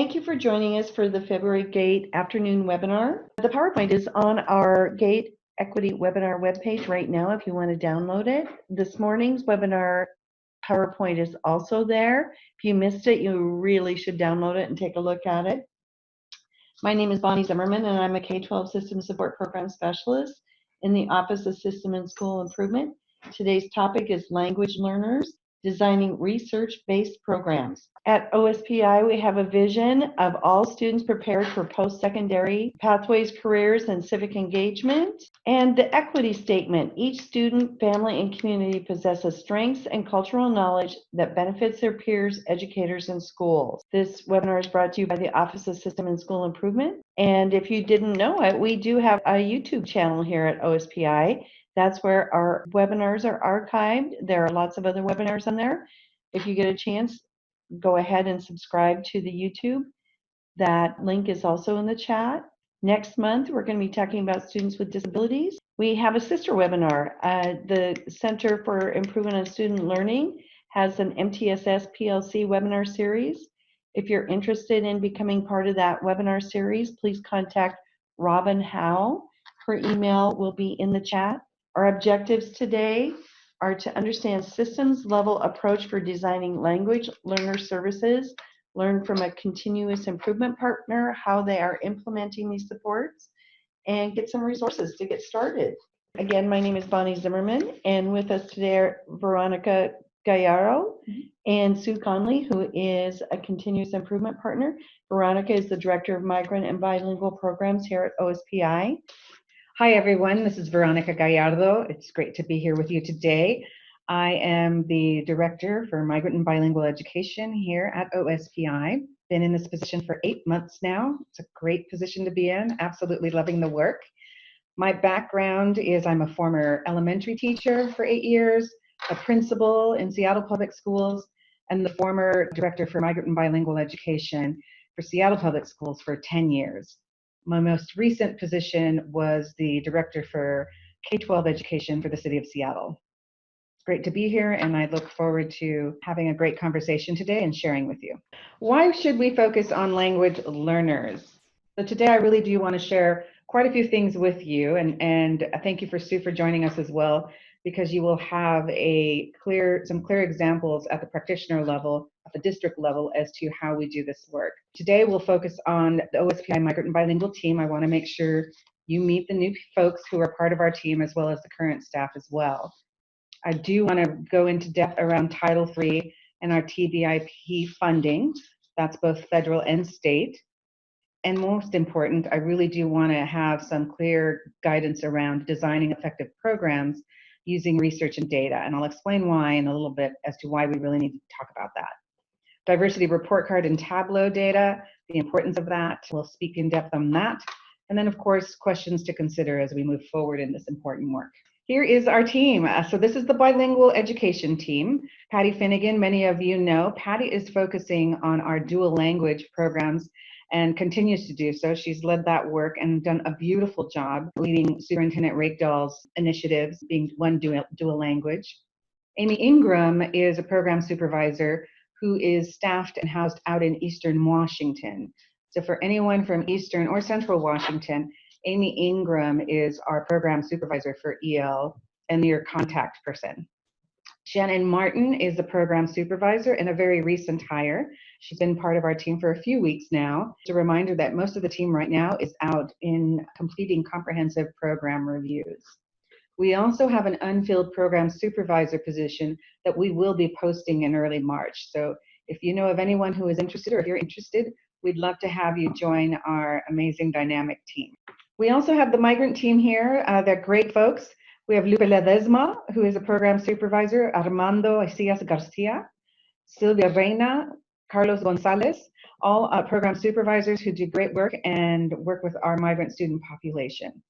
Thank you for joining us for the February GATE afternoon webinar. The PowerPoint is on our GATE Equity webinar webpage right now if you want to download it. This morning's webinar PowerPoint is also there. If you missed it, you really should download it and take a look at it. My name is Bonnie Zimmerman, and I'm a K-12 System Support Program Specialist in the Office of System and School Improvement. Today's topic is language learners, designing research-based programs. At OSPI, we have a vision of all students prepared for post-secondary pathways, careers, and civic engagement. And the equity statement: each student, family, and community possesses strengths and cultural knowledge that benefits their peers, educators, and schools. This webinar is brought to you by the Office of System and School Improvement. And if you didn't know it, we do have a YouTube channel here at OSPI. That's where our webinars are archived. There are lots of other webinars on there. If you get a chance, go ahead and subscribe to the YouTube. That link is also in the chat. Next month, we're going to be talking about students with disabilities. We have a sister webinar. The Center for Improvement of Student Learning has an MTSS PLC webinar series. If you're interested in becoming part of that webinar series, please contact Robin Howe. Her email will be in the chat. Our objectives today are to understand systems level approach for designing language learner services, learn from a continuous improvement partner how they are implementing these supports, and get some resources to get started. Again, my name is Bonnie Zimmerman, and with us today are Veronica Gallardo and Sue Connolly, who is a continuous improvement partner. Veronica is the Director of Migrant and Bilingual Programs here at OSPI. Hi everyone, this is Veronica Gallardo. It's great to be here with you today. I am the Director for Migrant and Bilingual Education here at OSPI. Been in this position for 8 months now. It's a great position to be in, absolutely loving the work. My background is I'm a former elementary teacher for 8 years, a principal in Seattle Public Schools, and the former Director for Migrant and Bilingual Education for Seattle Public Schools for 10 years. My most recent position was the Director for K-12 Education for the City of Seattle. It's great to be here, and I look forward to having a great conversation today and sharing with you. Why should we focus on language learners? So today I really do want to share quite a few things with you, and thank you for Sue for joining us as well, because you will have some clear examples at the practitioner level, at the district level, as to how we do this work. Today we'll focus on the OSPI Migrant and Bilingual team. I want to make sure you meet the new folks who are part of our team as well as the current staff as well. I do want to go into depth around Title III and our TVIP funding. That's both federal and state. And most important, I really do want to have some clear guidance around designing effective programs using research and data, and I'll explain why in a little bit as to why we really need to talk about that. Diversity report card and Tableau data, the importance of that, we'll speak in depth on that, and then of course questions to consider as we move forward in this important work. Here is our team. So this is the bilingual education team. Patty Finnegan, many of you know. Patty is focusing on our dual language programs and continues to do so. She's led that work and done a beautiful job leading Superintendent Rakedahl's initiatives, being one dual language. Amy Ingram is a program supervisor who is staffed and housed out in Eastern Washington. So for anyone from Eastern or Central Washington, Amy Ingram is our program supervisor for EL and your contact person. Shannon Martin is the program supervisor and a very recent hire. She's been part of our team for a few weeks now. It's a reminder that most of the team right now is out in completing comprehensive program reviews. We also have an unfilled program supervisor position that we will be posting in early March. So if you know of anyone who is interested, or if you're interested, we'd love to have you join our amazing dynamic team. We also have the migrant team here. They're great folks. We have Lupe Ledesma, who is a program supervisor, Armando Icias Garcia, Silvia Reina, Carlos Gonzalez, all program supervisors who do great work and work with our migrant student population.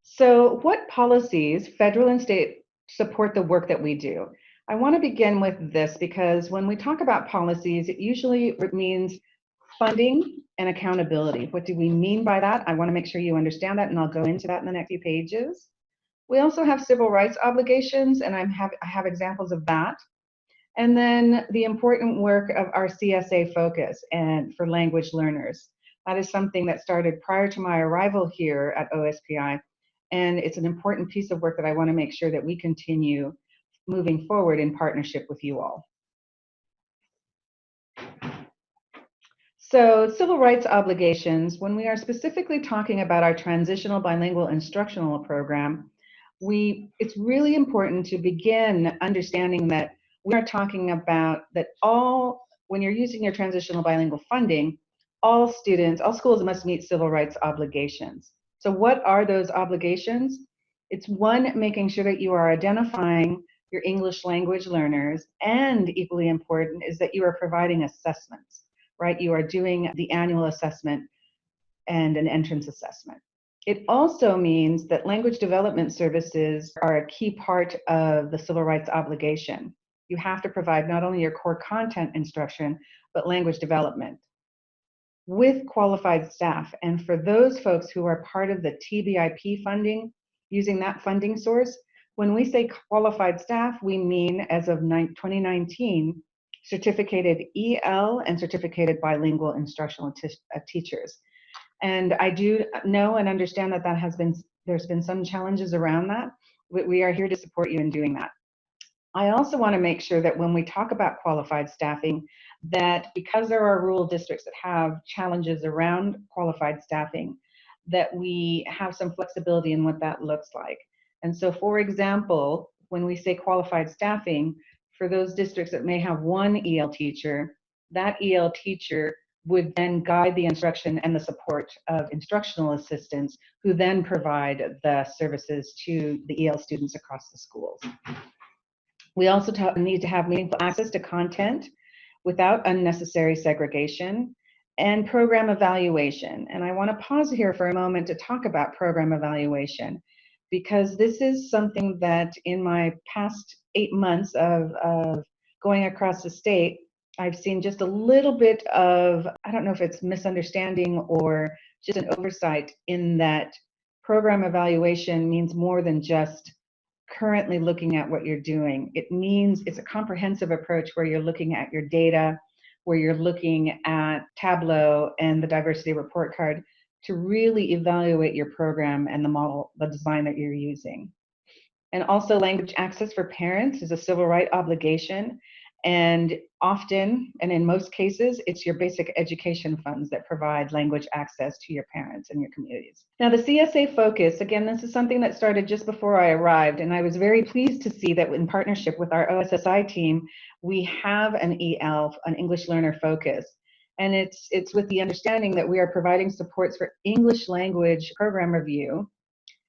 So what policies, federal and state, support the work that we do? I want to begin with this because when we talk about policies, it usually means funding and accountability. What do we mean by that? I want to make sure you understand that, and I'll go into that in the next few pages. We also have civil rights obligations, and I have examples of that. And then the important work of our CSA Focus and for language learners. That is something that started prior to my arrival here at OSPI, and it's an important piece of work that I want to make sure that we continue moving forward in partnership with you all. So, civil rights obligations, when we are specifically talking about our transitional bilingual instructional program, it's really important to begin understanding that we are talking about that when you're using your transitional bilingual funding, all schools must meet civil rights obligations. So what are those obligations? It's one, making sure that you are identifying your English language learners, and equally important is that you are providing assessments, right? You are doing the annual assessment and an entrance assessment. It also means that language development services are a key part of the civil rights obligation. You have to provide not only your core content instruction, but language development with qualified staff. And for those folks who are part of the TBIP funding, using that funding source, when we say qualified staff, we mean as of 2019, certificated EL and certificated bilingual instructional teachers. And I do know and understand that there's been some challenges around that. We are here to support you in doing that. I also want to make sure that when we talk about qualified staffing, that because there are rural districts that have challenges around qualified staffing, that we have some flexibility in what that looks like. And so, for example, when we say qualified staffing, for those districts that may have one EL teacher, that EL teacher would then guide the instruction and the support of instructional assistants who then provide the services to the EL students across the schools. We also need to have meaningful access to content without unnecessary segregation and program evaluation. And I want to pause here for a moment to talk about program evaluation, because this is something that in my past 8 months of going across the state, I've seen just a little bit of, I don't know if it's misunderstanding or just an oversight, in that program evaluation means more than just currently looking at what you're doing. It means it's a comprehensive approach where you're looking at your data, where you're looking at Tableau and the diversity report card to really evaluate your program and the model, the design that you're using. And also, language access for parents is a civil right obligation. And often, and in most cases, it's your basic education funds that provide language access to your parents and your communities. Now, the CSA Focus, again, this is something that started just before I arrived, and I was very pleased to see that in partnership with our OSSI team, we have an EL, an English Learner Focus. And it's with the understanding that we are providing supports for English language program review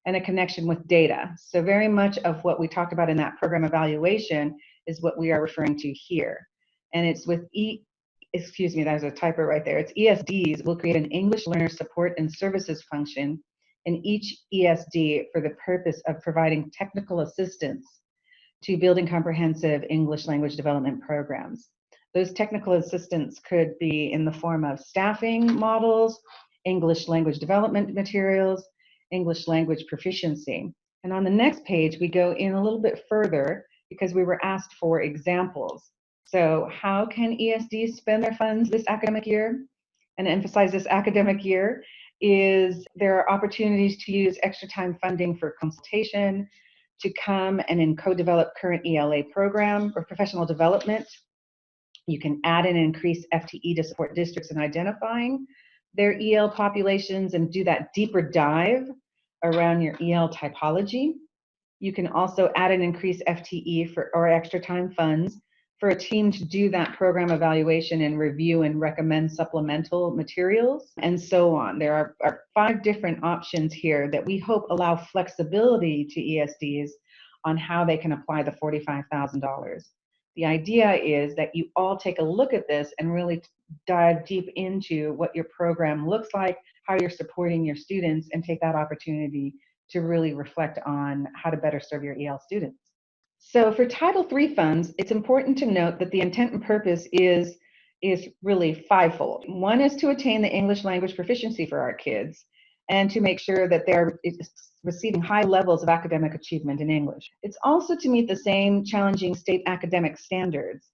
and a connection with data. So very much of what we talked about in that program evaluation is what we are referring to here. And it's with excuse me, there's a typo right there. It's ESDs will create an English learner support and services function in each ESD for the purpose of providing technical assistance to building comprehensive English language development programs. Those technical assistants could be in the form of staffing models, English language development materials, English language proficiency. And on the next page, we go in a little bit further because we were asked for examples. So how can ESDs spend their funds this academic year? And emphasize this academic year is there are opportunities to use extra time funding for consultation, to come and co-develop current ELA program or professional development. You can add and increase FTE to support districts in identifying their EL populations and do that deeper dive around your EL typology. You can also add and increase FTE or extra time funds for a team to do that program evaluation and review and recommend supplemental materials, and so on. There are 5 different options here that we hope allow flexibility to ESDs on how they can apply the $45,000. The idea is that you all take a look at this and really dive deep into what your program looks like, how you're supporting your students, and take that opportunity to really reflect on how to better serve your EL students. So for Title III funds, it's important to note that the intent and purpose is really 5-fold. One is to attain the English language proficiency for our kids and to make sure that they're receiving high levels of academic achievement in English. It's also to meet the same challenging state academic standards.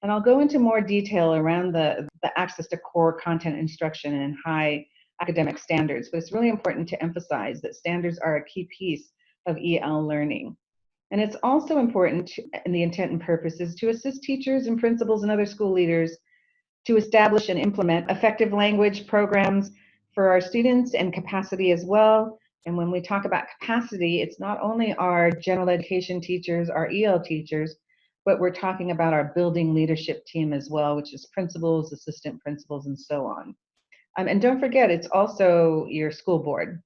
And I'll go into more detail around the access to core content instruction and high academic standards, but it's really important to emphasize that standards are a key piece of EL learning. And it's also important, and the intent and purpose is to assist teachers and principals and other school leaders to establish and implement effective language programs for our students and capacity as well. And when we talk about capacity, it's not only our general education teachers, our EL teachers, but we're talking about our building leadership team as well, which is principals, assistant principals, and so on. And don't forget, it's also your school board.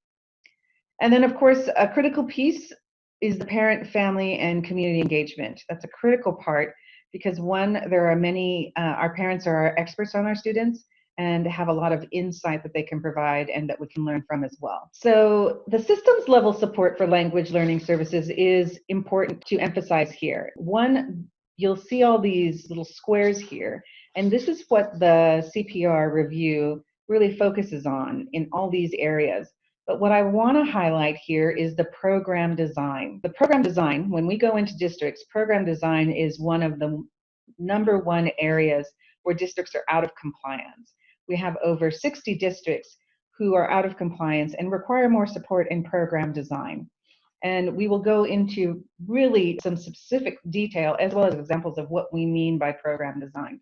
And then, of course, a critical piece is the parent, family, and community engagement. That's a critical part because, one, there are many, our parents are our experts on our students and have a lot of insight that they can provide and that we can learn from as well. So the systems level support for language learning services is important to emphasize here. One, you'll see all these little squares here, and this is what the CPR review really focuses on in all these areas. But what I want to highlight here is the program design. The program design, when we go into districts, program design is one of the #1 areas where districts are out of compliance. We have over 60 districts who are out of compliance and require more support in program design. And we will go into really some specific detail as well as examples of what we mean by program design.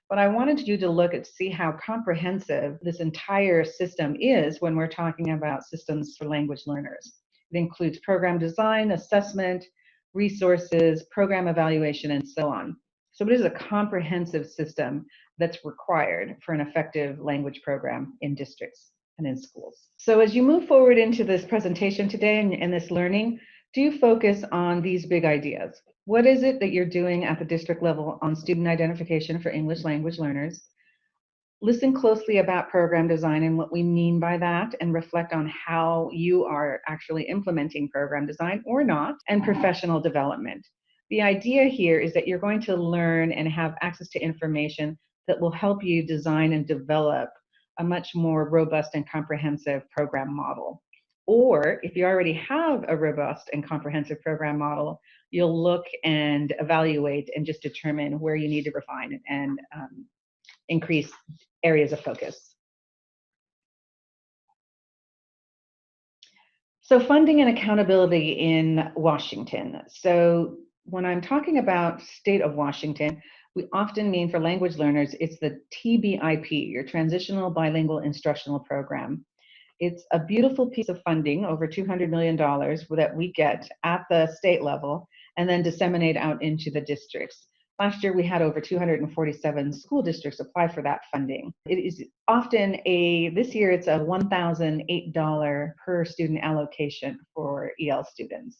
But I wanted you to look at see how comprehensive this entire system is when we're talking about systems for language learners. It includes program design, assessment, resources, program evaluation, and so on. So it is a comprehensive system that's required for an effective language program in districts and in schools. So as you move forward into this presentation today and this learning, do focus on these big ideas. What is it that you're doing at the district level on student identification for English language learners? Listen closely about program design and what we mean by that, and reflect on how you are actually implementing program design or not, and professional development. The idea here is that you're going to learn and have access to information that will help you design and develop a much more robust and comprehensive program model. Or if you already have a robust and comprehensive program model, you'll look and evaluate and just determine where you need to refine and increase areas of focus. So funding and accountability in Washington. So when I'm talking about state of Washington, we often mean for language learners, it's the TBIP, your Transitional Bilingual Instructional Program. It's a beautiful piece of funding, over $200 million, that we get at the state level and then disseminate out into the districts. Last year, we had over 247 school districts apply for that funding. It is often this year it's a $1,008 per student allocation for EL students.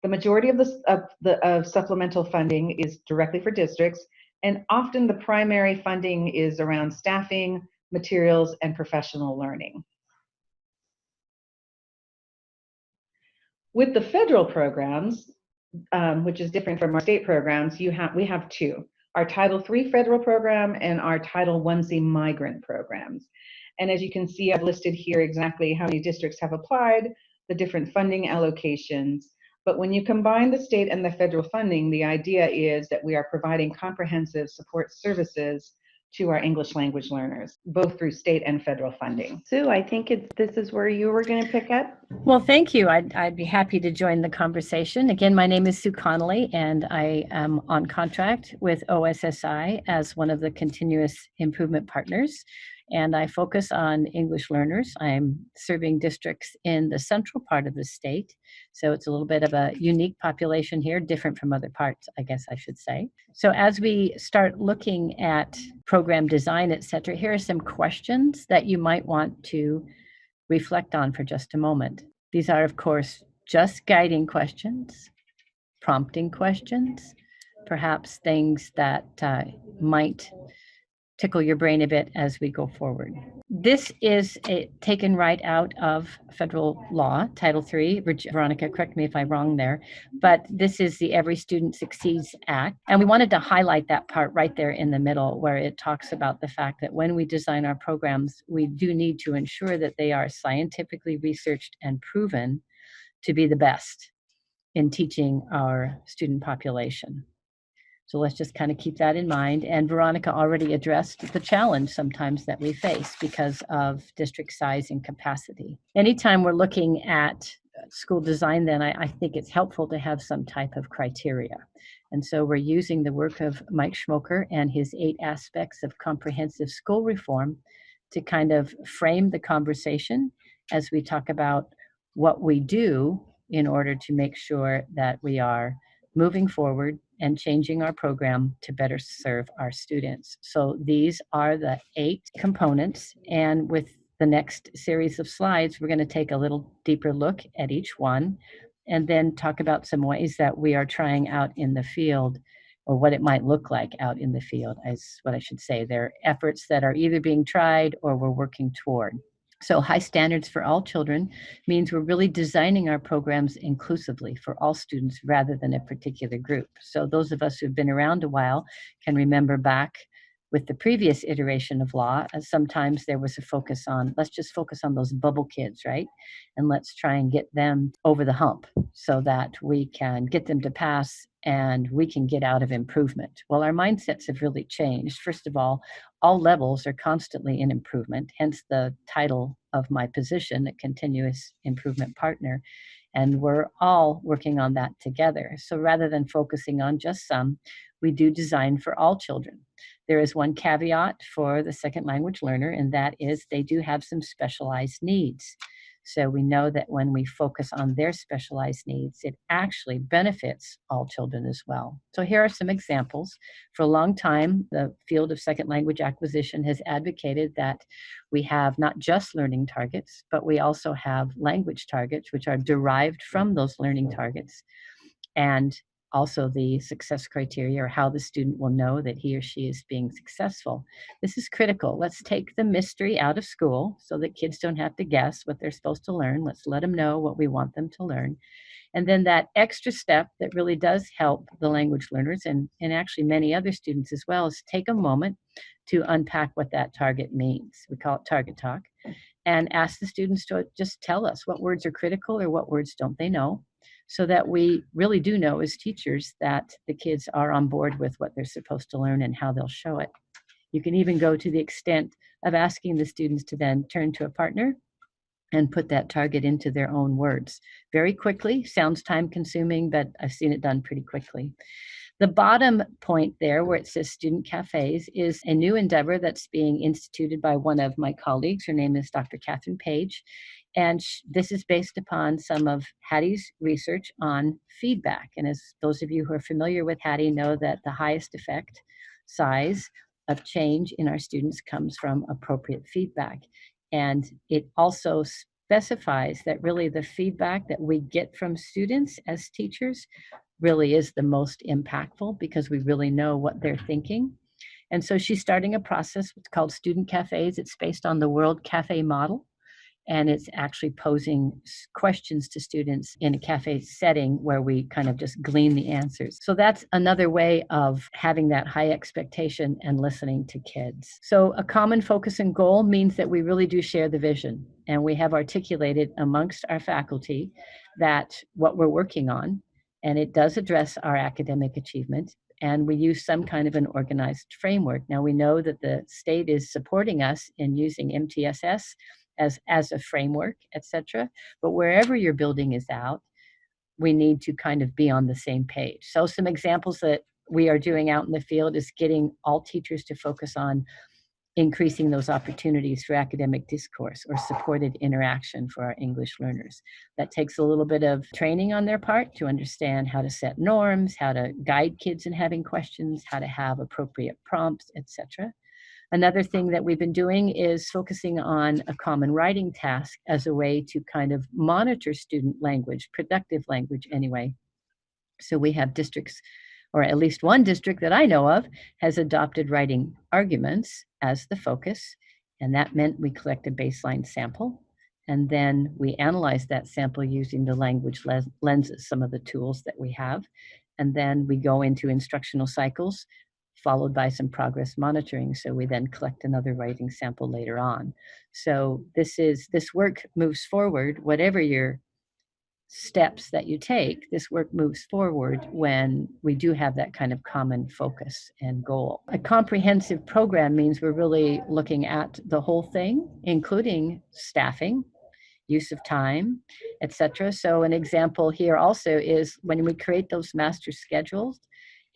The majority of supplemental funding is directly for districts, and often the primary funding is around staffing, materials, and professional learning. With the federal programs, which is different from our state programs, we have two: our Title III federal program and our Title IC migrant programs. And as you can see, I've listed here exactly how many districts have applied, the different funding allocations. But when you combine the state and the federal funding, the idea is that we are providing comprehensive support services to our English language learners, both through state and federal funding. Sue, I think this is where you were going to pick up. Well, thank you. I'd be happy to join the conversation. Again, my name is Sue Connelly, and I am on contract with OSSI as one of the continuous improvement partners. And I focus on English learners. I'm serving districts in the central part of the state. So it's a little bit of a unique population here, different from other parts, I guess I should say. So as we start looking at program design, et cetera, here are some questions that you might want to reflect on for just a moment. These are, of course, just guiding questions, prompting questions, perhaps things that might tickle your brain a bit as we go forward. This is taken right out of federal law, Title III. Veronica, correct me if I'm wrong there, but this is the Every Student Succeeds Act. And we wanted to highlight that part right there in the middle where it talks about the fact that when we design our programs, we do need to ensure that they are scientifically researched and proven, to be the best in teaching our student population. So let's just kind of keep that in mind. And Veronica already addressed the challenge sometimes that we face because of district size and capacity. Anytime we're looking at school design, then I think it's helpful to have some type of criteria. And so we're using the work of Mike Schmoker and his 8 aspects of comprehensive school reform to kind of frame the conversation as we talk about what we do in order to make sure that we are moving forward and changing our program to better serve our students. So these are the 8 components, and with the next series of slides, we're going to take a little deeper look at each one and then talk about some ways that we are trying out in the field, or what it might look like out in the field, is what I should say. They're efforts that are either being tried or we're working toward. So high standards for all children means we're really designing our programs inclusively for all students rather than a particular group. So those of us who've been around a while can remember back with the previous iteration of law, sometimes there was a focus on, let's just focus on those bubble kids, right? And let's try and get them over the hump so that we can get them to pass and we can get out of improvement. Well, our mindsets have really changed. First of all levels are constantly in improvement, hence the title of my position, a continuous improvement partner. And we're all working on that together. So rather than focusing on just some, we do design for all children. There is one caveat for the second language learner, and that is they do have some specialized needs. So we know that when we focus on their specialized needs, it actually benefits all children as well. So here are some examples. For a long time, the field of second language acquisition has advocated that we have not just learning targets, but we also have language targets, which are derived from those learning targets. And also the success criteria, or how the student will know that he or she is being successful. This is critical. Let's take the mystery out of school so that kids don't have to guess what they're supposed to learn. Let's let them know what we want them to learn. And then that extra step that really does help the language learners and actually many other students as well is take a moment to unpack what that target means. We call it target talk, and ask the students to just tell us what words are critical or what words don't they know, so that we really do know as teachers that the kids are on board with what they're supposed to learn and how they'll show it. You can even go to the extent of asking the students to then turn to a partner and put that target into their own words. Very quickly, sounds time consuming, but I've seen it done pretty quickly. The bottom point there where it says student cafes is a new endeavor that's being instituted by one of my colleagues. Her name is Dr. Catherine Page. And this is based upon some of Hattie's research on feedback. And as those of you who are familiar with Hattie know that the highest effect size of change in our students comes from appropriate feedback. And it also specifies that really the feedback that we get from students as teachers really is the most impactful because we really know what they're thinking. And so she's starting a process called Student Cafes. It's based on the World Cafe model. And it's actually posing questions to students in a cafe setting where we kind of just glean the answers. So that's another way of having that high expectation and listening to kids. So a common focus and goal means that we really do share the vision. And we have articulated amongst our faculty that what we're working on, and it does address our academic achievement, and we use some kind of an organized framework. Now we know that the state is supporting us in using MTSS as a framework, etc. But wherever your building is out, we need to kind of be on the same page. So some examples that we are doing out in the field is getting all teachers to focus on increasing those opportunities for academic discourse or supported interaction for our English learners. That takes a little bit of training on their part to understand how to set norms, how to guide kids in having questions, how to have appropriate prompts, etc. Another thing that we've been doing is focusing on a common writing task as a way to kind of monitor student language, productive language anyway. So we have districts, or at least one district that I know of, has adopted writing arguments as the focus. And that meant we collect a baseline sample. And then we analyze that sample using the language lenses, some of the tools that we have. And then we go into instructional cycles, followed by some progress monitoring. So we then collect another writing sample later on. So this work moves forward, whatever your steps that you take, this work moves forward when we do have that kind of common focus and goal. A comprehensive program means we're really looking at the whole thing, including staffing, use of time, etc. So an example here also is when we create those master schedules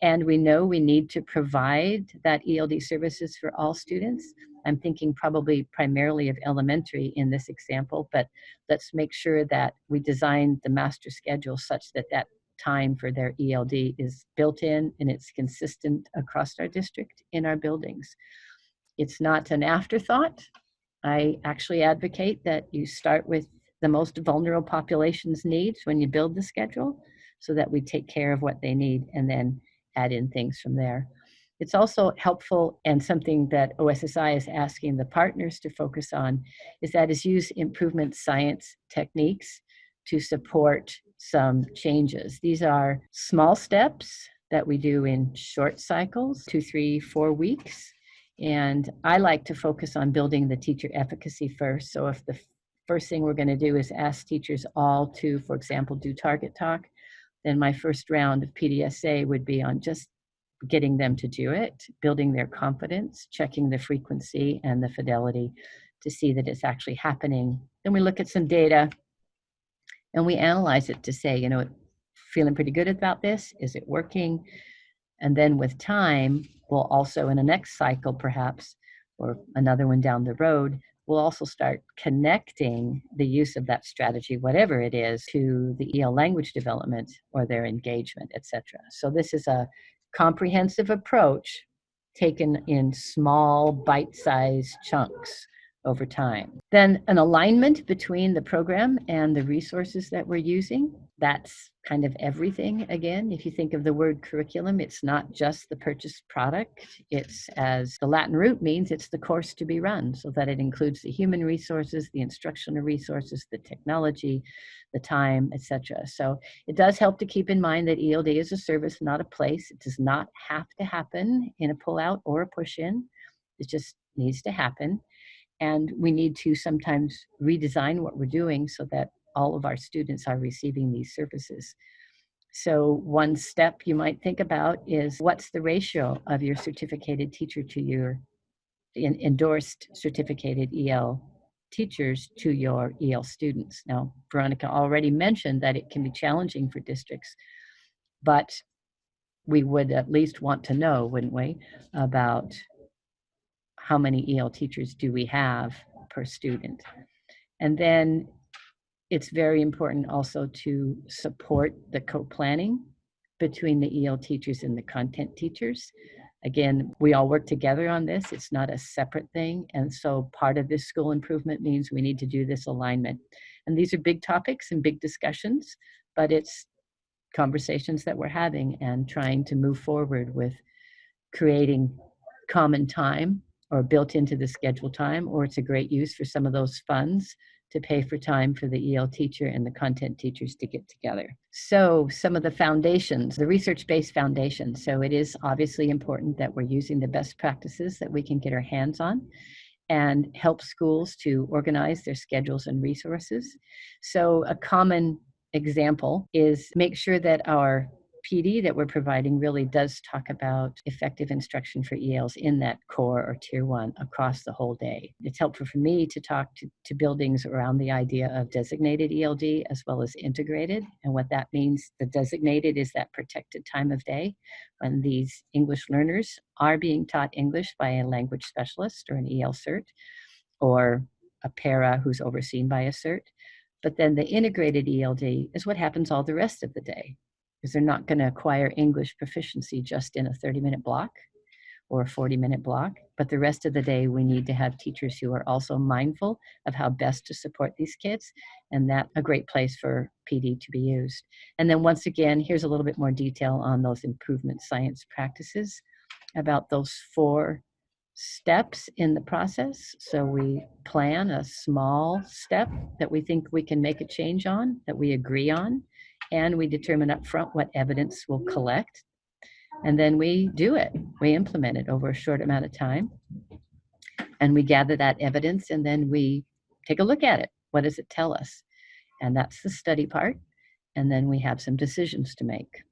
and we know we need to provide that ELD services for all students. I'm thinking probably primarily of elementary in this example, but let's make sure that we design the master schedule such that that time for their ELD is built in and it's consistent across our district in our buildings. It's not an afterthought. I actually advocate that you start with the most vulnerable population's needs when you build the schedule so that we take care of what they need and then add in things from there. It's also helpful, and something that OSSI is asking the partners to focus on is use improvement science techniques to support some changes. These are small steps that we do in short cycles, 2, 3, 4 weeks. And I like to focus on building the teacher efficacy first. So if the first thing we're going to do is ask teachers all to, for example, do target talk, then my first round of PDSA would be on just getting them to do it, building their confidence, checking the frequency and the fidelity to see that it's actually happening. Then we look at some data and we analyze it to say, feeling pretty good about this? Is it working? And then with time, we'll also in the next cycle perhaps, or another one down the road, we'll also start connecting the use of that strategy, whatever it is, to the EL language development or their engagement, etc. So this is a comprehensive approach taken in small bite-sized chunks over time. Then an alignment between the program and the resources that we're using. That's kind of everything. Again, if you think of the word curriculum, it's not just the purchased product. It's, as the Latin root means, it's the course to be run, so that it includes the human resources, the instructional resources, the technology, the time, etc. So it does help to keep in mind that ELD is a service, not a place. It does not have to happen in a pull-out or a push-in. It just needs to happen. And we need to sometimes redesign what we're doing so that all of our students are receiving these services. So one step you might think about is, what's the ratio of your certificated teacher to your endorsed certificated EL teachers to your EL students? Now, Veronica already mentioned that it can be challenging for districts, but we would at least want to know, wouldn't we, about how many EL teachers do we have per student. And then it's very important also to support the co-planning between the EL teachers and the content teachers. Again, we all work together on this. It's not a separate thing. And so part of this school improvement means we need to do this alignment. And these are big topics and big discussions, but it's conversations that we're having and trying to move forward with creating common time or built into the schedule time, or it's a great use for some of those funds to pay for time for the EL teacher and the content teachers to get together. So some of the foundations, the research-based foundations. So it is obviously important that we're using the best practices that we can get our hands on and help schools to organize their schedules and resources. So a common example is make sure that our PD that we're providing really does talk about effective instruction for ELs in that core or tier 1 across the whole day. It's helpful for me to talk to buildings around the idea of designated ELD as well as integrated. And what that means, the designated is that protected time of day when these English learners are being taught English by a language specialist or an EL cert or a para who's overseen by a cert. But then the integrated ELD is what happens all the rest of the day, because they're not going to acquire English proficiency just in a 30-minute block or a 40-minute block. But the rest of the day, we need to have teachers who are also mindful of how best to support these kids, and that's a great place for PD to be used. And then once again, here's a little bit more detail on those improvement science practices about those 4 steps in the process. So we plan a small step that we think we can make a change on, that we agree on, and we determine up front what evidence we'll collect. And then we do it. We implement it over a short amount of time. And we gather that evidence and then we take a look at it. What does it tell us? And that's the study part. and then we have some decisions to make.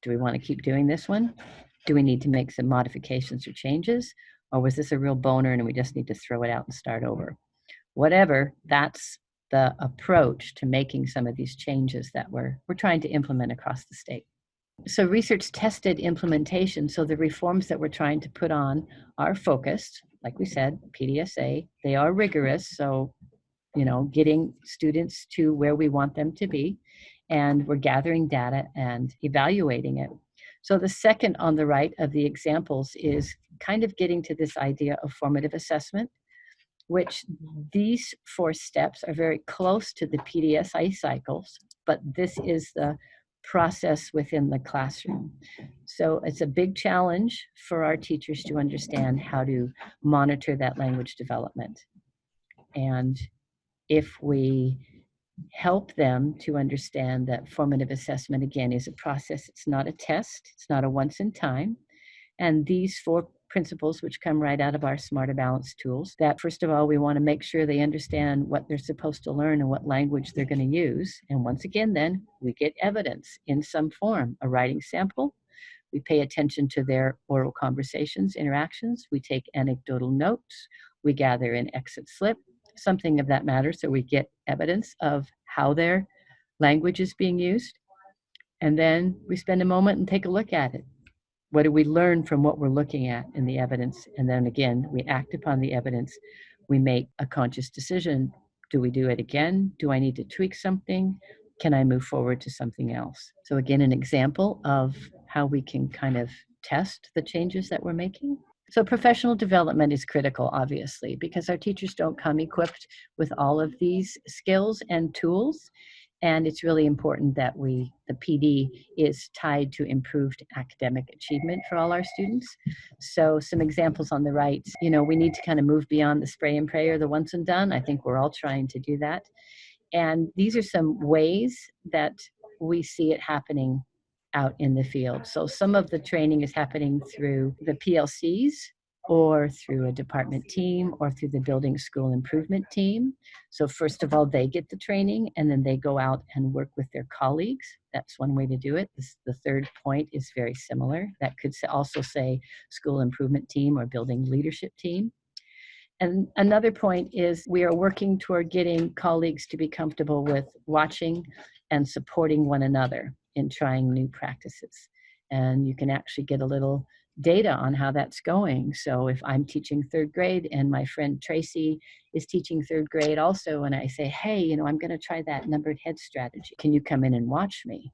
Do we want to keep doing this one? Do we need to make some modifications or changes? Or was this a real boner and we just need to throw it out and start over? Whatever, that's the approach to making some of these changes that we're trying to implement across the state. So research tested implementation. So the reforms that we're trying to put on are focused, like we said, PDSA. They are rigorous. So, getting students to where we want them to be. And we're gathering data and evaluating it. So the second on the right of the examples is kind of getting to this idea of formative assessment, which these 4 steps are very close to the PDSA cycles, but this is the process within the classroom. So it's a big challenge for our teachers to understand how to monitor that language development. And if we help them to understand that formative assessment, again, is a process, it's not a test, it's not a once in time. And these 4 principles, which come right out of our Smarter Balance tools, that first of all, we want to make sure they understand what they're supposed to learn and what language they're going to use. And once again, then we get evidence in some form, a writing sample. We pay attention to their oral conversations, interactions. We take anecdotal notes. We gather an exit slip, something of that matter, so we get evidence of how their language is being used. And then we spend a moment and take a look at it. What do we learn from what we're looking at in the evidence? And then again, we act upon the evidence. We make a conscious decision. Do we do it again? Do I need to tweak something? Can I move forward to something else? So again, an example of how we can kind of test the changes that we're making. So professional development is critical, obviously, because our teachers don't come equipped with all of these skills and tools. And it's really important that the PD is tied to improved academic achievement for all our students. So some examples on the right, we need to kind of move beyond the spray and pray or the once and done. I think we're all trying to do that. And these are some ways that we see it happening out in the field. So some of the training is happening through the PLCs or through a department team or through the building school improvement team. So first of all, they get the training and then they go out and work with their colleagues. That's one way to do it. The third point is very similar. That could also say school improvement team or building leadership team. And another point is we are working toward getting colleagues to be comfortable with watching and supporting one another in trying new practices. And you can actually get a little data on how that's going. So if I'm teaching 3rd grade and my friend Tracy is teaching 3rd grade also, and I say, hey, I'm going to try that numbered head strategy. Can you come in and watch me?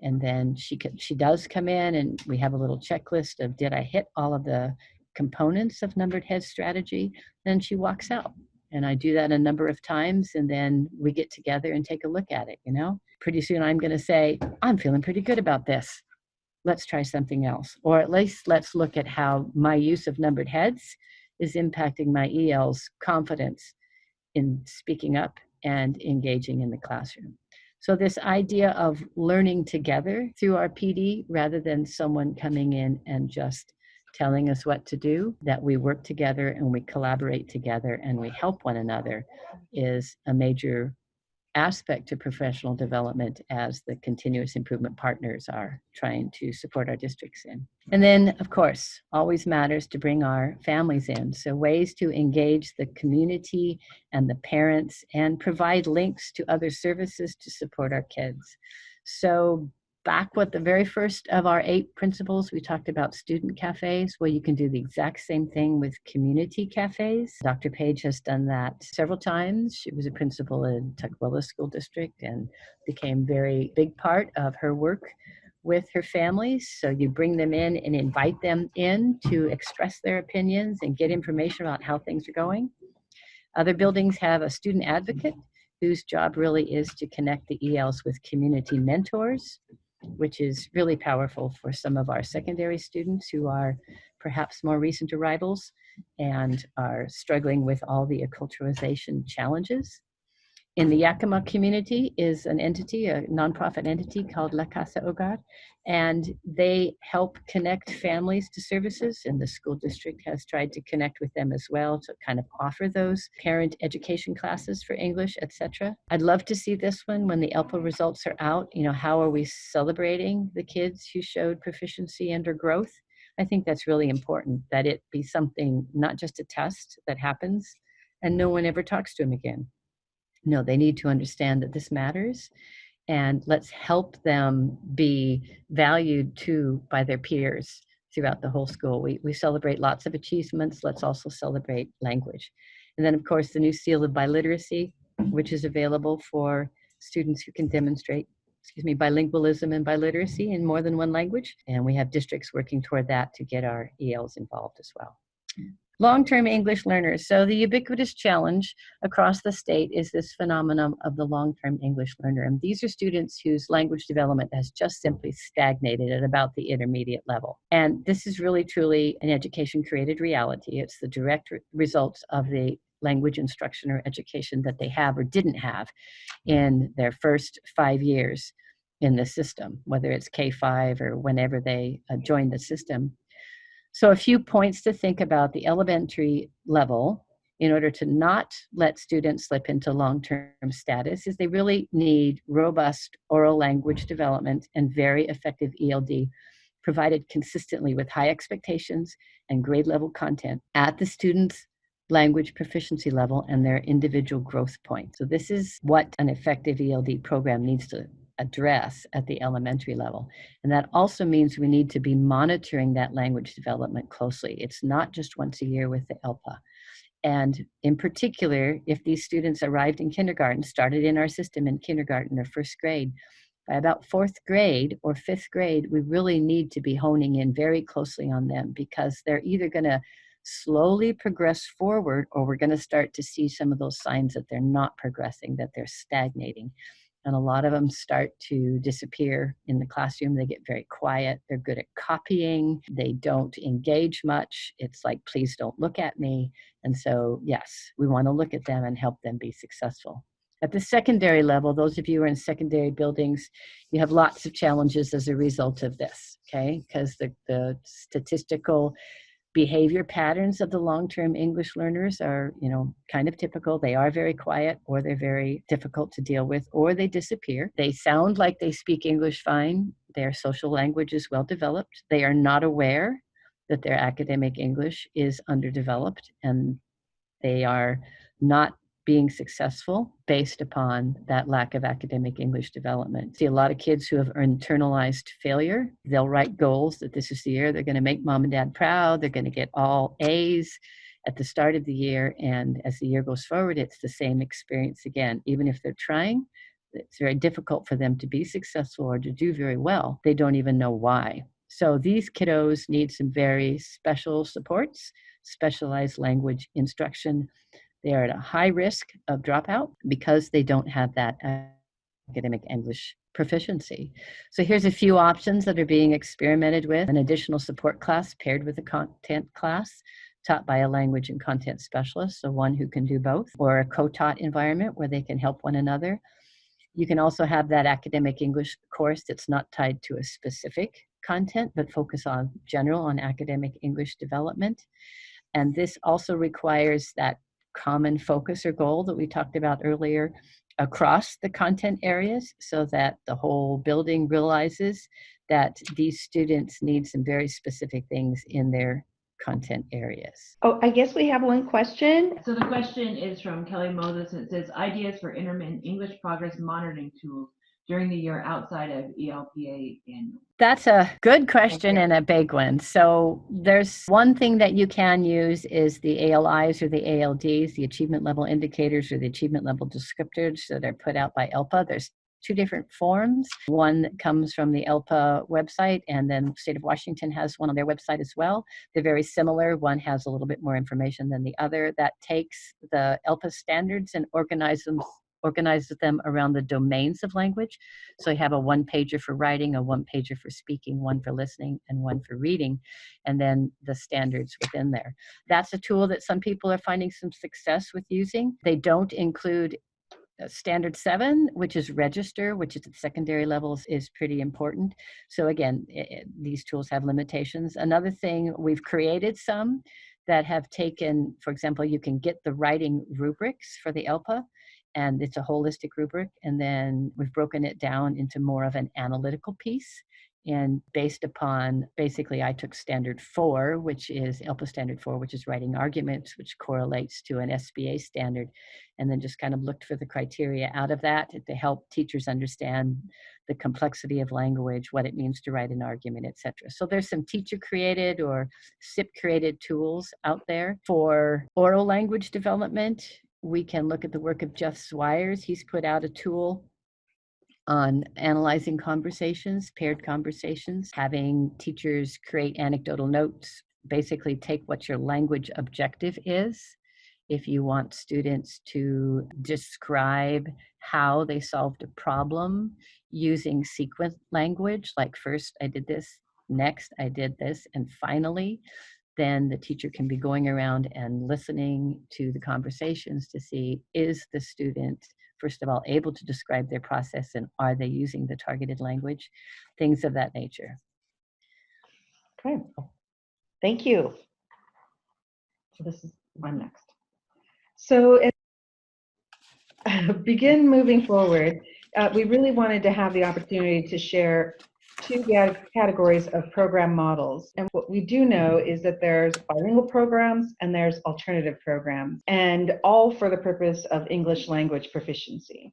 And then she does come in and we have a little checklist of did I hit all of the components of numbered head strategy? Then she walks out. And I do that a number of times and then we get together and take a look at it, Pretty soon I'm going to say, I'm feeling pretty good about this. Let's try something else. Or at least let's look at how my use of numbered heads is impacting my EL's confidence in speaking up and engaging in the classroom. So this idea of learning together through our PD rather than someone coming in and just telling us what to do, that we work together and we collaborate together and we help one another is a major aspect to professional development as the continuous improvement partners are trying to support our districts in. And then, of course, always matters to bring our families in. So ways to engage the community and the parents and provide links to other services to support our kids. So back with the very first of our 8 principles, we talked about student cafes. Well, you can do the exact same thing with community cafes. Dr. Page has done that several times. She was a principal in Tukwila School District and became a very big part of her work with her families. So you bring them in and invite them in to express their opinions and get information about how things are going. Other buildings have a student advocate whose job really is to connect the ELs with community mentors, which is really powerful for some of our secondary students who are perhaps more recent arrivals and are struggling with all the acculturation challenges. In the Yakima community is an entity, a nonprofit entity called La Casa Hogar, and they help connect families to services, and the school district has tried to connect with them as well to kind of offer those parent education classes for English, etc. I'd love to see this one when the ELPA results are out. How are we celebrating the kids who showed proficiency and or growth? I think that's really important, that it be something, not just a test that happens and no one ever talks to them again. No, they need to understand that this matters, and let's help them be valued too by their peers throughout the whole school. We celebrate lots of achievements. Let's also celebrate language. And then, of course, the new seal of biliteracy, which is available for students who can demonstrate, bilingualism and biliteracy in more than one language. And we have districts working toward that to get our ELs involved as well. Long-term English learners. So the ubiquitous challenge across the state is this phenomenon of the long-term English learner. And these are students whose language development has just simply stagnated at about the intermediate level. And this is really, truly an education-created reality. It's the direct results of the language instruction or education that they have or didn't have in their first 5 years in the system, whether it's K-5 or whenever they join the system. So a few points to think about the elementary level in order to not let students slip into long-term status is they really need robust oral language development and very effective ELD provided consistently with high expectations and grade level content at the student's language proficiency level and their individual growth point. So this is what an effective ELD program needs to address at the elementary level. And that also means we need to be monitoring that language development closely. It's not just once a year with the ELPA. And in particular, if these students arrived in kindergarten, started in our system in kindergarten or first grade, by about fourth grade or fifth grade, we really need to be honing in very closely on them because they're either going to slowly progress forward or we're going to start to see some of those signs that they're not progressing, that they're stagnating. And a lot of them start to disappear in the classroom. They get very quiet. They're good at copying. They don't engage much. It's like, please don't look at me. And so, yes, we want to look at them and help them be successful. At the secondary level, those of you who are in secondary buildings, you have lots of challenges as a result of this, okay? Because the statistical behavior patterns of the long-term English learners are, kind of typical. They are very quiet, or they're very difficult to deal with, or they disappear. They sound like they speak English fine. Their social language is well developed. They are not aware that their academic English is underdeveloped, and they are not being successful based upon that lack of academic English development. See a lot of kids who have internalized failure. They'll write goals that this is the year they're going to make mom and dad proud. They're going to get all A's at the start of the year. And as the year goes forward, it's the same experience again. Even if they're trying, it's very difficult for them to be successful or to do very well. They don't even know why. So these kiddos need some very special supports, specialized language instruction. They are at a high risk of dropout because they don't have that academic English proficiency. So here's a few options that are being experimented with. An additional support class paired with a content class taught by a language and content specialist, so one who can do both, or a co-taught environment where they can help one another. You can also have that academic English course that's not tied to a specific content, but focus on academic English development. And this also requires that common focus or goal that we talked about earlier across the content areas so that the whole building realizes that these students need some very specific things in their content areas. Oh, I guess we have one question. So the question is from Kelly Moses, and it says ideas for intermittent English progress monitoring tools during the year outside of ELPA annual. That's a good question and a big one. So there's one thing that you can use is the ALIs or the ALDs, the achievement level indicators or the achievement level descriptors that are put out by ELPA. There's two different forms. One that comes from the ELPA website, and then the state of Washington has one on their website as well. They're very similar. One has a little bit more information than the other. That takes the ELPA standards and organizes them around the domains of language. So you have a one-pager for writing, a one-pager for speaking, one for listening, and one for reading, and then the standards within there. That's a tool that some people are finding some success with using. They don't include Standard 7, which is register, which is at secondary levels, is pretty important. So again, these tools have limitations. Another thing, we've created some that have taken, for example, you can get the writing rubrics for the ELPA, and it's a holistic rubric. And then we've broken it down into more of an analytical piece. And based upon, basically, I took standard 4, which is ELPA standard 4, which is writing arguments, which correlates to an SBA standard, and then just kind of looked for the criteria out of that to help teachers understand the complexity of language, what it means to write an argument, etc. So there's some teacher-created or SIP-created tools out there for oral language development. We can look at the work of Jeff Swires. He's put out a tool on analyzing conversations, paired conversations, having teachers create anecdotal notes, basically take what your language objective is. If you want students to describe how they solved a problem using sequence language, like first I did this, next I did this, and finally, then the teacher can be going around and listening to the conversations to see, is the student, first of all, able to describe their process, and are they using the targeted language? Things of that nature. Okay. Thank you. So this is I'm next. So begin moving forward. We really wanted to have the opportunity to share 2 categories of program models. And what we do know is that there's bilingual programs and there's alternative programs, and all for the purpose of English language proficiency.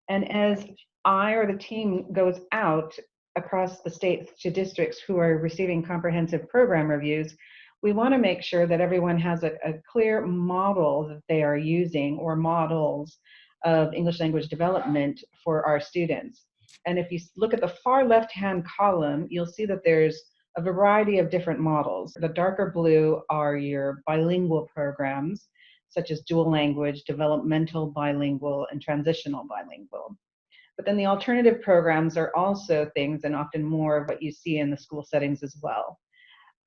And as I or the team goes out across the state to districts who are receiving comprehensive program reviews, we want to make sure that everyone has a clear model that they are using, or models of English language development for our students. And if you look at the far left-hand column, you'll see that there's a variety of different models. The darker blue are your bilingual programs, such as dual language, developmental bilingual, and transitional bilingual. But then the alternative programs are also things, and often more of what you see in the school settings as well.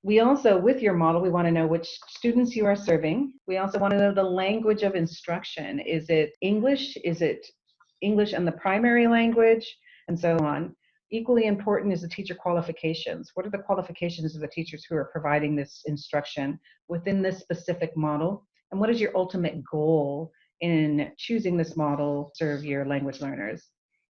We also, with your model, we want to know which students you are serving. We also want to know the language of instruction. Is it English? Is it English and the primary language? And so on. Equally important is the teacher qualifications. What are the qualifications of the teachers who are providing this instruction within this specific model? And what is your ultimate goal in choosing this model to serve your language learners?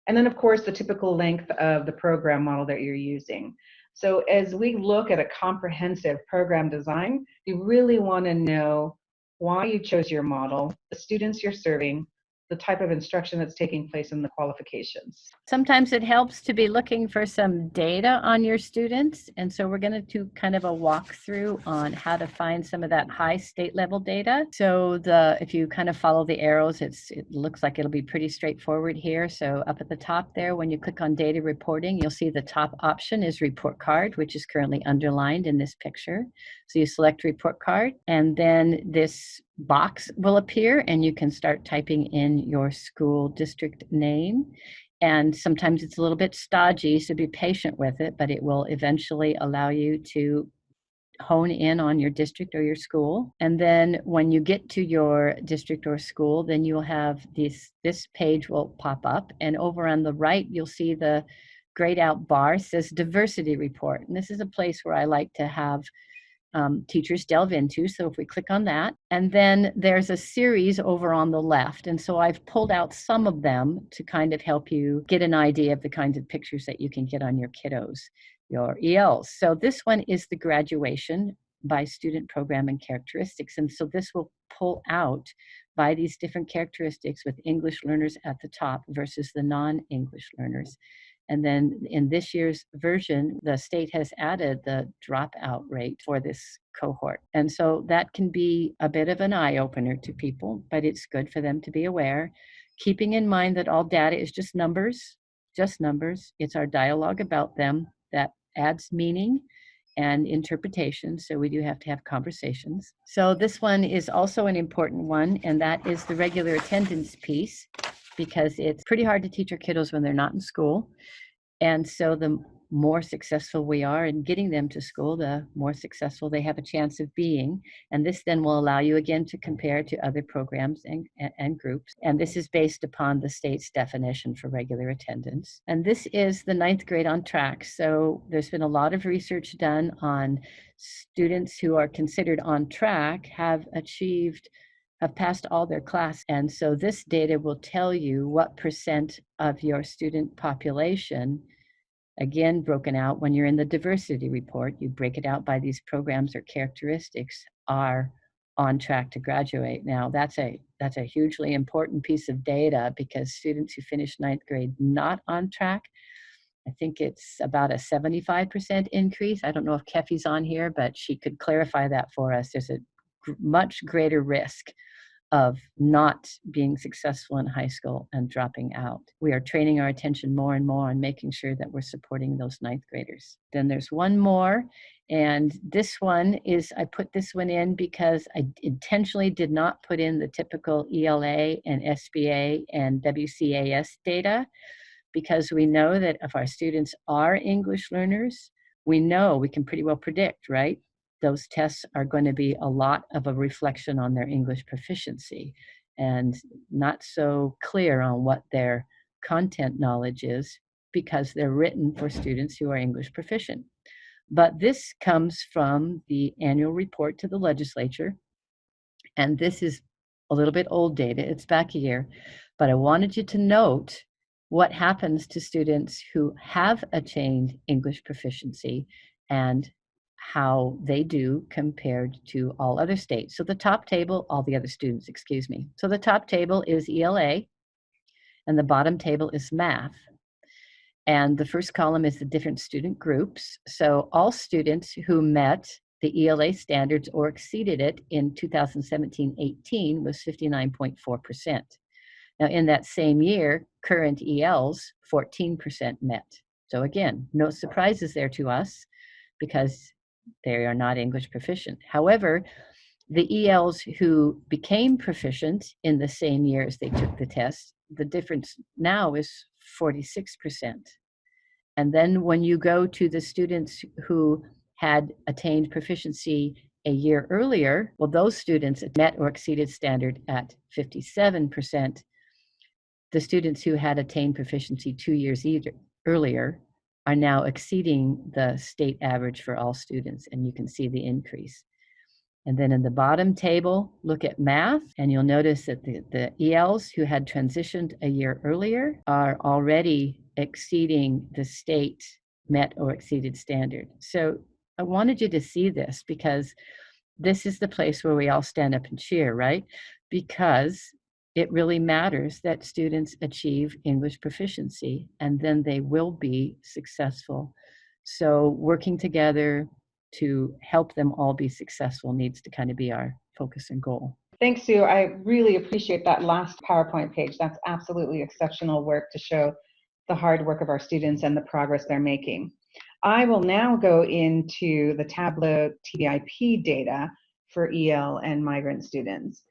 And then, of course, the typical length of the program model that you're using. So as we look at a comprehensive program design, you really want to know why you chose your model, the students you're serving, the type of instruction that's taking place, in the qualifications. Sometimes it helps to be looking for some data on your students. And so we're going to do kind of a walkthrough on how to find some of that high state level data. So if you kind of follow the arrows, it looks like it'll be pretty straightforward here. So up at the top there, when you click on data reporting, you'll see the top option is report card, which is currently underlined in this picture. So you select report card, and then this box will appear, and you can start typing in your school district name. And sometimes it's a little bit stodgy, so be patient with it, but it will eventually allow you to hone in on your district or your school. And then when you get to your district or school, then you'll have this page will pop up, and over on the right, you'll see the grayed out bar says diversity report. And this is a place where I like to have teachers delve into. So if we click on that, and then there's a series over on the left. And so I've pulled out some of them to kind of help you get an idea of the kinds of pictures that you can get on your kiddos, your ELs. So this one is the graduation by student program and characteristics. And so this will pull out by these different characteristics with English learners at the top versus the non-English learners. And then in this year's version, the state has added the dropout rate for this cohort. And so that can be a bit of an eye-opener to people, but it's good for them to be aware, keeping in mind that all data is just numbers, just numbers. It's our dialogue about them that adds meaning and interpretation. So we do have to have conversations. So this one is also an important one, and that is the regular attendance piece, because it's pretty hard to teach our kiddos when they're not in school. And so the more successful we are in getting them to school, the more successful they have a chance of being. And this then will allow you again to compare to other programs and groups. And this is based upon the state's definition for regular attendance. And this is the 9th grade on track. So there's been a lot of research done on students who are considered on track have passed all their class. And so this data will tell you what percent of your student population, again, broken out when you're in the diversity report, you break it out by these programs or characteristics, are on track to graduate. Now, that's a hugely important piece of data, because students who finish 9th grade not on track, I think it's about a 75% increase. I don't know if Kefi's on here, but she could clarify that for us. There's a much greater risk of not being successful in high school and dropping out. We are training our attention more and more on making sure that we're supporting those 9th graders. Then there's one more, and this one is, I put this one in because I intentionally did not put in the typical ELA and SBA and WCAS data, because we know that if our students are English learners, we know we can pretty well predict, right? Those tests are going to be a lot of a reflection on their English proficiency, and not so clear on what their content knowledge is, because they're written for students who are English proficient. But this comes from the annual report to the legislature, and this is a little bit old data. It's back a year, but I wanted you to note what happens to students who have attained English proficiency and how they do compared to all other states. So the top table, all the other students, excuse me. So the top table is ELA, and the bottom table is math. And the first column is the different student groups. So all students who met the ELA standards or exceeded it in 2017-18 was 59.4%. Now, in that same year, current ELs, 14% met. So again, no surprises there to us, because they are not English proficient. However, the ELs who became proficient in the same year as they took the test, the difference now is 46%. And then when you go to the students who had attained proficiency a year earlier, well, those students met or exceeded standard at 57%. The students who had attained proficiency 2 years earlier are now exceeding the state average for all students, and you can see the increase. And then in the bottom table, look at math, and you'll notice that the ELs who had transitioned a year earlier are already exceeding the state met or exceeded standard. So I wanted you to see this, because this is the place where we all stand up and cheer, right? Because it really matters that students achieve English proficiency, and then they will be successful. So working together to help them all be successful needs to kind of be our focus and goal. Thanks, Sue. I really appreciate that last PowerPoint page. That's absolutely exceptional work to show the hard work of our students and the progress they're making. I will now go into the Tableau TBIP data for EL and migrant students.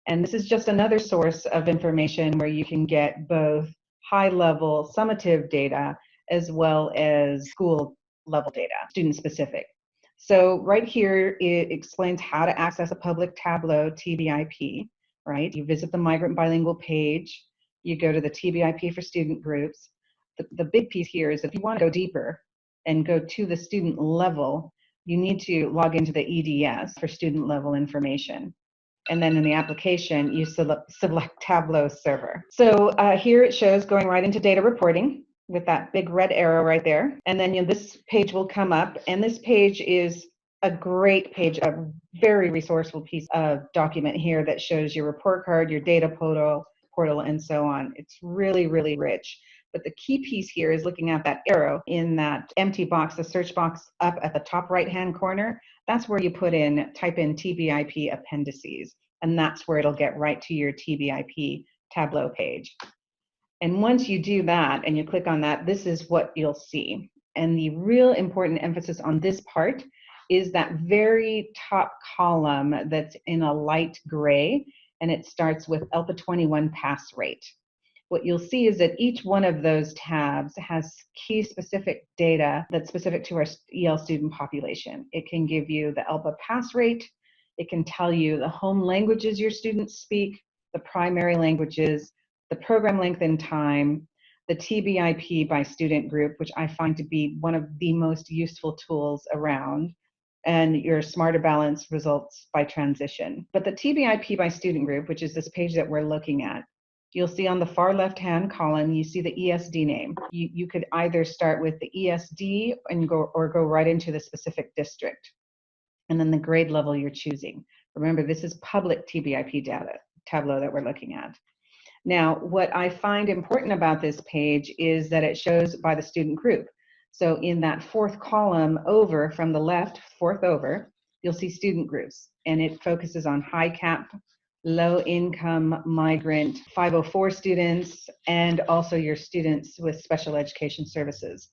And this is just another source of information where you can get both high-level summative data as well as school-level data, student-specific. So right here, it explains how to access a public Tableau TBIP, right? You visit the Migrant Bilingual page, you go to the TBIP for student groups. The big piece here is if you want to go deeper and go to the student level, you need to log into the EDS for student level information. And then in the application, you select Tableau server. So here it shows going right into data reporting with that big red arrow right there. And then this page will come up, and this page is a great page, a very resourceful piece of document here that shows your report card, your data portal, and so on. It's really, really rich. But the key piece here is looking at that arrow in that empty box, the search box up at the top right-hand corner. That's where you type in TBIP appendices, and that's where it'll get right to your TBIP Tableau page. And once you do that and you click on that, this is what you'll see. And the real important emphasis on this part is that very top column that's in a light gray, and it starts with ELPA 21 pass rate. what you'll see is that each one of those tabs has key specific data that's specific to our EL student population. It can give you the ELPA pass rate. It can tell you the home languages your students speak, the primary languages, the program length and time, the TBIP by student group, which I find to be one of the most useful tools around, and your Smarter Balance results by transition. But the TBIP by student group, which is this page that we're looking at, you'll see on the far left-hand column, you see the ESD name. You could either start with the ESD and go right into the specific district, and then the grade level you're choosing. Remember, this is public TBIP data tableau that we're looking at. Now, what I find important about this page is that it shows by the student group. So in that fourth column over from the left, fourth over, you'll see student groups, and it focuses on high cap, low income, migrant, 504 students, and also your students with special education services.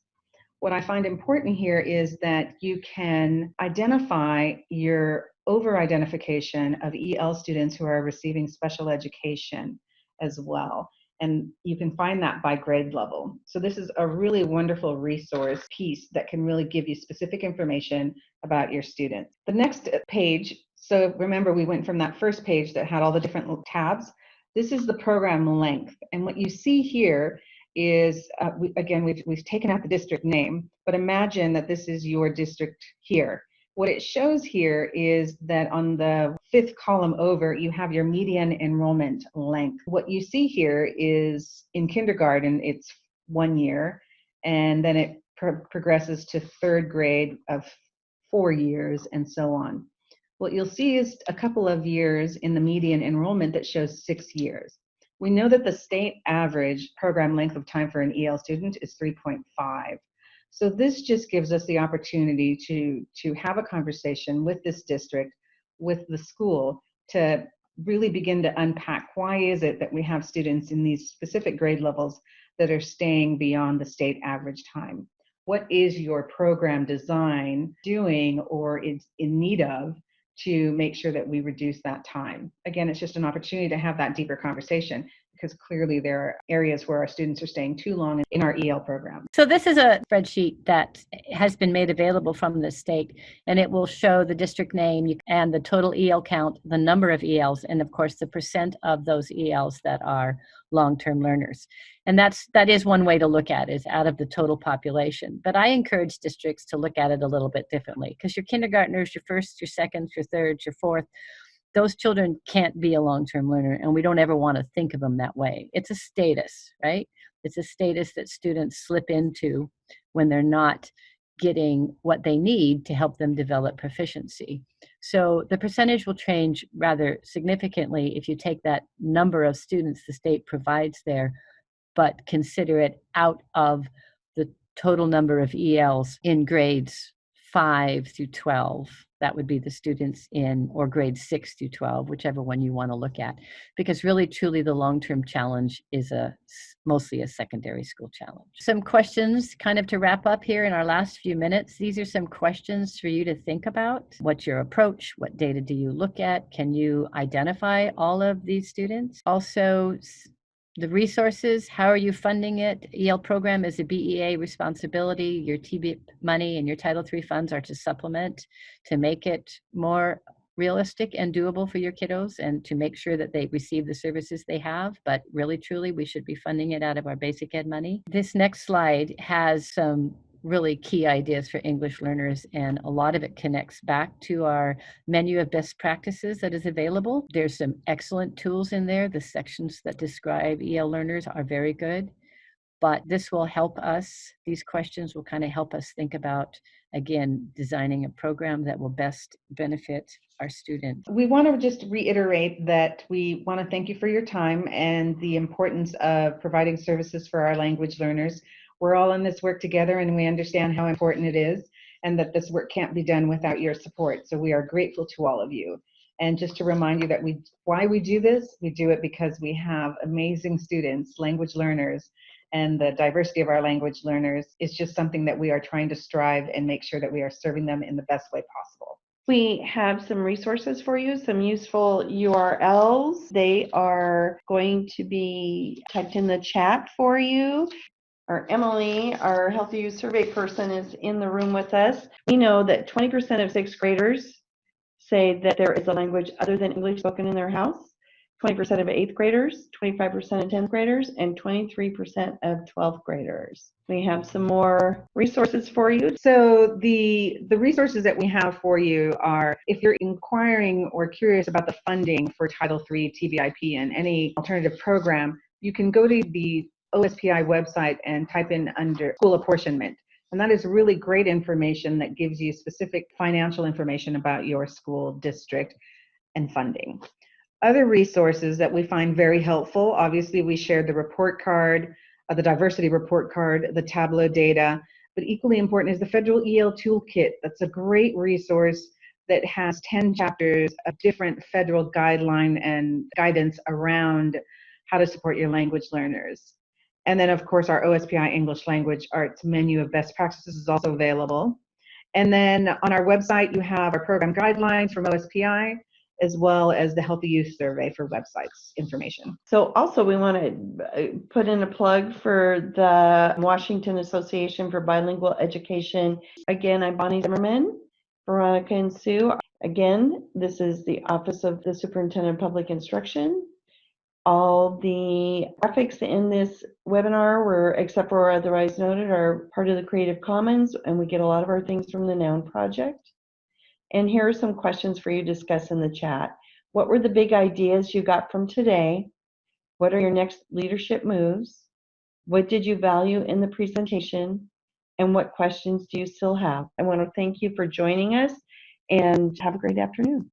What I find important here is that you can identify your over-identification of EL students who are receiving special education as well. And you can find that by grade level. So this is a really wonderful resource piece that can really give you specific information about your students. The next page, so remember we went from that first page that had all the different tabs. This is the program length. And what you see here is, we've taken out the district name, but imagine that this is your district here. What it shows here is that on the fifth column over, you have your median enrollment length. What you see here is in kindergarten, it's 1 year, and then it progresses to third grade of 4 years, and so on. What you'll see is a couple of years in the median enrollment that shows 6 years. We know that the state average program length of time for an EL student is 3.5. So this just gives us the opportunity to have a conversation with this district, with the school, to really begin to unpack why is it that we have students in these specific grade levels that are staying beyond the state average time. What is your program design doing or is in need of to make sure that we reduce that time? Again, it's just an opportunity to have that deeper conversation, because clearly there are areas where our students are staying too long in our EL program. So this is a spreadsheet that has been made available from the state, and it will show the district name and the total EL count, the number of ELs, and of course the percent of those ELs that are long-term learners. And that is one way to look at it, is out of the total population. But I encourage districts to look at it a little bit differently, because your kindergartners, your first, your second, your third, your fourth, those children can't be a long-term learner, and we don't ever want to think of them that way. It's a status, right? It's a status that students slip into when they're not getting what they need to help them develop proficiency. So the percentage will change rather significantly if you take that number of students the state provides there, but consider it out of the total number of ELs in grades 5 through 12. That would be the students in, or grades 6 through 12, whichever one you want to look at. Because really, truly, the long-term challenge is mostly a secondary school challenge. Some questions kind of to wrap up here in our last few minutes. These are some questions for you to think about. What's your approach? What data do you look at? Can you identify all of these students? Also, the resources, how are you funding it? EL program is a BEA responsibility. Your TB money and your Title III funds are to supplement, to make it more realistic and doable for your kiddos and to make sure that they receive the services they have. But really, truly, we should be funding it out of our basic ed money. This next slide has some really key ideas for English learners, and a lot of it connects back to our menu of best practices that is available. There's some excellent tools in there. The sections that describe EL learners are very good, but this will help us. These questions will kind of help us think about, again, designing a program that will best benefit our students. We want to just reiterate that we want to thank you for your time and the importance of providing services for our language learners. We're all in this work together, and we understand how important it is, and that this work can't be done without your support. So we are grateful to all of you. And just to remind you that why we do this, we do it because we have amazing students, language learners, and the diversity of our language learners is just something that we are trying to strive and make sure that we are serving them in the best way possible. We have some resources for you, some useful URLs. They are going to be typed in the chat for you. Our Emily, our Healthy Youth Survey person, is in the room with us. We know that 20% of sixth graders say that there is a language other than English spoken in their house. 20% of eighth graders, 25% of 10th graders, and 23% of 12th graders. We have some more resources for you. So the resources that we have for you are, if you're inquiring or curious about the funding for Title III, TVIP, and any alternative program, you can go to the OSPI website and type in under school apportionment. And that is really great information that gives you specific financial information about your school district and funding. Other resources that we find very helpful, obviously we shared the report card, the diversity report card, the Tableau data, but equally important is the Federal EL Toolkit. That's a great resource that has 10 chapters of different federal guideline and guidance around how to support your language learners. And then of course our OSPI English Language Arts menu of best practices is also available. And then on our website you have our program guidelines from OSPI, as well as the Healthy Youth Survey for websites information. So also we want to put in a plug for the Washington Association for Bilingual Education. Again, I'm Bonnie Zimmerman, Veronica and Sue. Again, this is the Office of the Superintendent of Public Instruction. All the graphics in this webinar were, except for otherwise noted, are part of the Creative Commons, and we get a lot of our things from the Noun Project. And here are some questions for you to discuss in the chat. What were the big ideas you got from today? What are your next leadership moves? What did you value in the presentation? And what questions do you still have? I want to thank you for joining us and have a great afternoon.